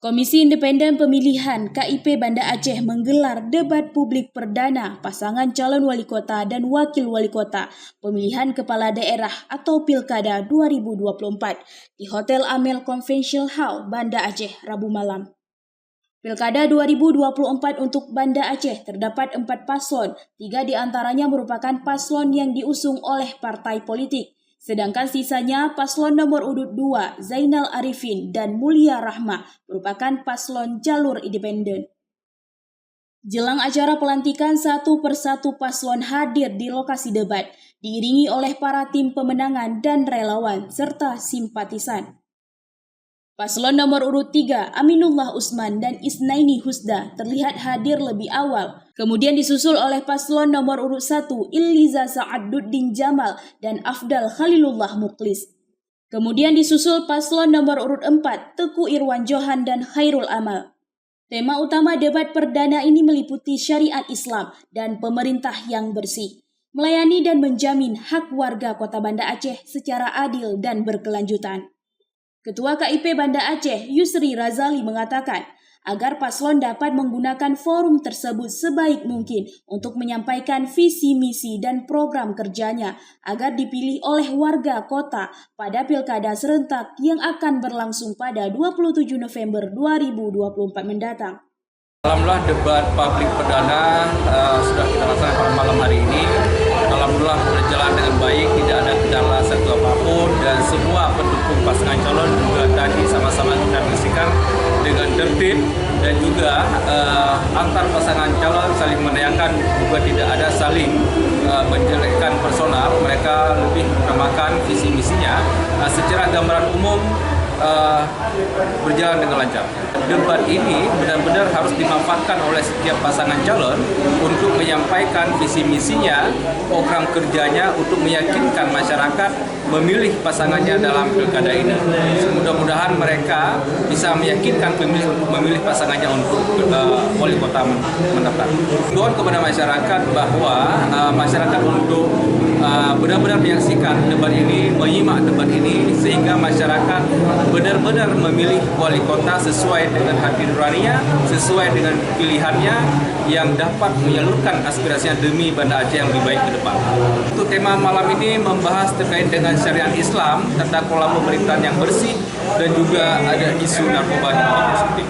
Komisi Independen Pemilihan KIP Banda Aceh menggelar debat publik perdana pasangan calon wali kota dan wakil wali kota pemilihan kepala daerah atau Pilkada 2024 di Hotel Amel Convention Hall, Banda Aceh, Rabu malam. Pilkada 2024 untuk Banda Aceh terdapat 4 paslon, 3 diantaranya merupakan paslon yang diusung oleh partai politik. Sedangkan sisanya paslon nomor urut 2 Zainal Arifin dan Mulia Rahma merupakan paslon jalur independen. Jelang acara pelantikan, satu persatu paslon hadir di lokasi debat, diiringi oleh para tim pemenangan dan relawan serta simpatisan. Paslon nomor urut 3, Aminullah Usman dan Isnaini Husda terlihat hadir lebih awal. Kemudian disusul oleh paslon nomor urut 1, Illiza Sa'aduddin Jamal dan Afdal Khalilullah Mukhlis. Kemudian disusul paslon nomor urut 4, Teku Irwan Johan dan Khairul Amal. Tema utama debat perdana ini meliputi syariat Islam dan pemerintah yang bersih, melayani dan menjamin hak warga Kota Banda Aceh secara adil dan berkelanjutan. Ketua KIP Banda Aceh, Yusri Razali mengatakan agar paslon dapat menggunakan forum tersebut sebaik mungkin untuk menyampaikan visi misi dan program kerjanya agar dipilih oleh warga kota pada pilkada serentak yang akan berlangsung pada 27 November 2024 mendatang. Alhamdulillah debat publik perdana sudah kita laksanakan pada malam hari ini. Alhamdulillah berjalan dengan baik, tidak ada kendala satu apapun dan semua pendukung pasangan calon juga tadi sama-sama kita bersihkan dengan tertib dan juga antar pasangan calon saling menanyakan juga tidak ada saling menjelekkan personal. Mereka lebih mengutamakan visi misinya. Secara gambaran umum berjalan dengan lancar. Debat ini benar-benar harus dimanfaatkan oleh setiap pasangan calon untuk menyampaikan visi misinya, program kerjanya untuk meyakinkan masyarakat memilih pasangannya dalam pilkada ini. Mudah-mudahan mereka bisa meyakinkan pemilih untuk memilih pasangannya untuk wali kota mendatang. Himbauan kepada masyarakat bahwa masyarakat untuk benar-benar menyaksikan debat ini, menyimak debat ini sehingga masyarakat benar-benar memilih wali kota sesuai dengan hati nuraninya, sesuai dengan pilihannya yang dapat menyalurkan aspirasinya demi Banda Aceh yang lebih baik ke depan. Untuk tema malam ini membahas terkait dengan syariat Islam, tata kelola pemerintahan yang bersih dan juga ada isu narkoba yang positif.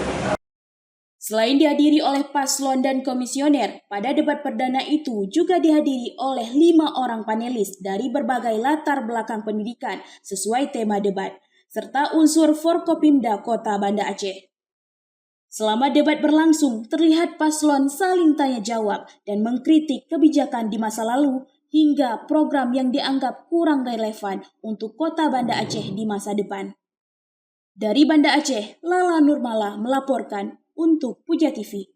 Selain dihadiri oleh paslon dan komisioner, pada debat perdana itu juga dihadiri oleh 5 orang panelis dari berbagai latar belakang pendidikan sesuai tema debat, serta unsur Forkopimda Kota Banda Aceh. Selama debat berlangsung, terlihat paslon saling tanya jawab dan mengkritik kebijakan di masa lalu hingga program yang dianggap kurang relevan untuk Kota Banda Aceh di masa depan. Dari Banda Aceh, Lala Nurmala melaporkan untuk Puja TV.